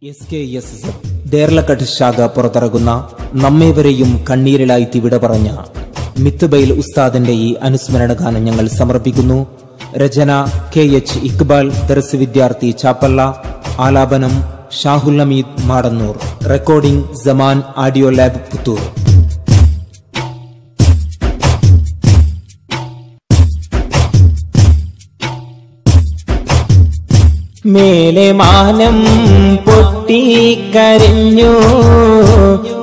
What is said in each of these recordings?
SKSZ ദേർലക്കട്ട് ശാഖ പുറത്തിറങ്ങുന്ന നമ്മേവരെയും കണ്ണീരിലായി വിട പറഞ്ഞ മിത്ബൈൽ ഉസ്താദിന്റെ ഈ അനുസ്മരണ ഗാനം ഞങ്ങൾ സമർപ്പിക്കുന്നു. രചന KH ഇക്ബാൽ, ദർസ് വിദ്യാർത്ഥി ചാപ്പള്ള. ആലാപനം Shahul Hameed Madannur. Recording Saman audio lab Puthur. മേലെ മാനം പൊട്ടിക്കരഞ്ഞു,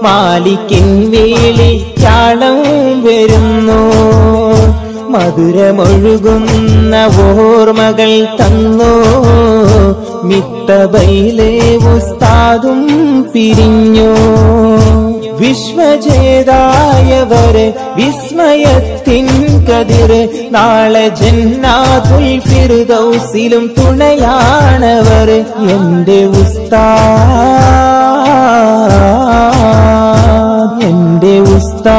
മാലിക്കിൻ വേളിച്ചാളം വരുന്നു. മധുരമൊഴുകുന്ന ഓർമ്മകൾ തന്നു, മിത്തബൈലെ ഉസ്താദും പിരിഞ്ഞു. വിശ്വജേതായവരെ വിസ്മയത്തിൻ കതിര്, നാളെ ജന്നാത്തുൽ ഫിർദൗസിലും തുണയാണവർ. എന്റെ ഉസ്താദ്, എന്റെ ഉസ്താദ്.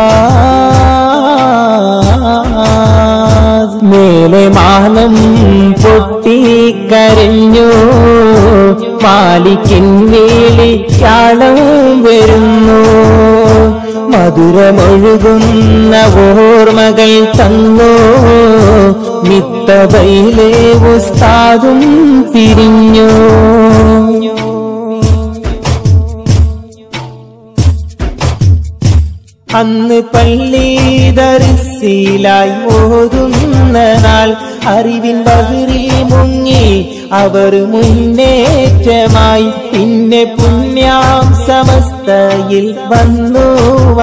മേലെ മാനം പൊട്ടിക്കരഞ്ഞു, മാലിക്കിൻ വേളിച്ചാളം വരുന്നു. മധുരമൊഴുകുന്ന ഓർമ്മകൾ തന്നു, മിത്തബൈലെ ഉസ്താദും പിരിഞ്ഞു. അന്ന് പള്ളി ദർസിലായി ഓതുന്ന നാൾ, അറിവിൻ ബഹറിൽ മുങ്ങി അവർ മുന്നേറ്റമായി. പിന്നെ പുണ്യാം സമസ്തയിൽ വന്നു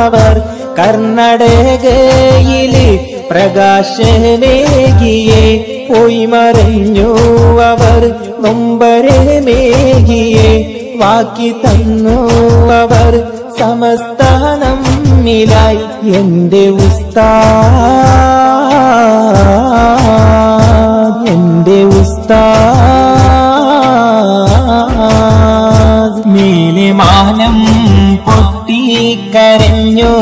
അവർ, കർണാടകയില് പ്രകാശനേകിയെ പോയി മറഞ്ഞു അവർ. നൊമ്പരമേകിയെ വാക്കി തന്നു അവർ, സമസ്ത നമ്മിലായി. എന്റെ ഉസ്താദ്, എന്റെ ഉസ്താദ്. മേലെ മാനം പൊട്ടിക്കരഞ്ഞു,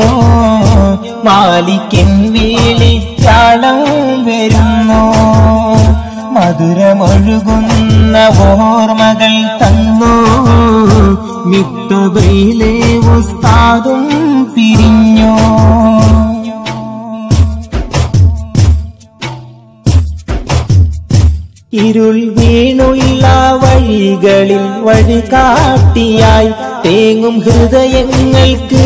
മാലിക്കിൻ വേളിച്ചാളം വരുന്നു. മധുരമൊഴുകുന്ന ഓർമ്മകൾ തന്നു, മിത്തബൈലെ ഉസ്താദും പിരിഞ്ഞു. ഇരുൾ വീണുള്ള വഴികളിൽ വഴികാട്ടിയായി, തേങ്ങും ഹൃദയങ്ങൾക്ക്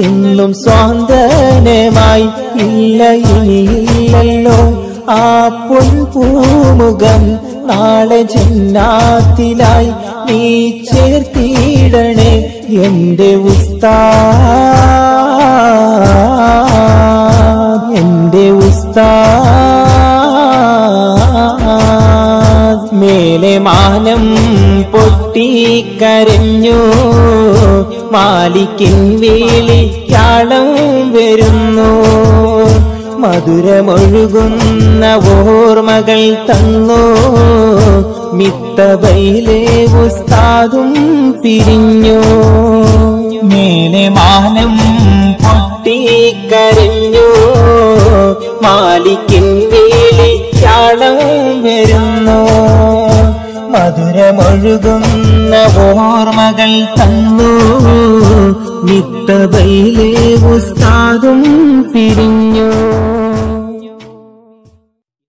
എന്നും സ്വാന്തനമായി. ഇല്ല ഇനിയില്ലല്ലോ ആ പൊൻപൂമുഖം, നാളെ ജന്നാത്തിലായി നീ ചേർത്തിടണേ. എന്റെ ഉസ്താദ്, എന്റെ ഉസ്താദ്. മേലെ മാനം പൊട്ടിക്കരഞ്ഞു, മാലിക്കിൻ വേളിച്ചാളം വരുന്നു. മധുരമൊഴുകുന്ന ഓർമ്മകൾ തന്നു, മിത്തബൈലെ ഉസ്താദും പിരിഞ്ഞു. മേലെ മാനം പൊട്ടിക്കരഞ്ഞു, മാലിക്കിൻ വേളിച്ചാളം വരുന്നു. മധുരമൊഴുകുന്ന ഓർമ്മകൾ തന്നു, മിത്തബൈലെ ഉസ്താദും പിരിഞ്ഞു.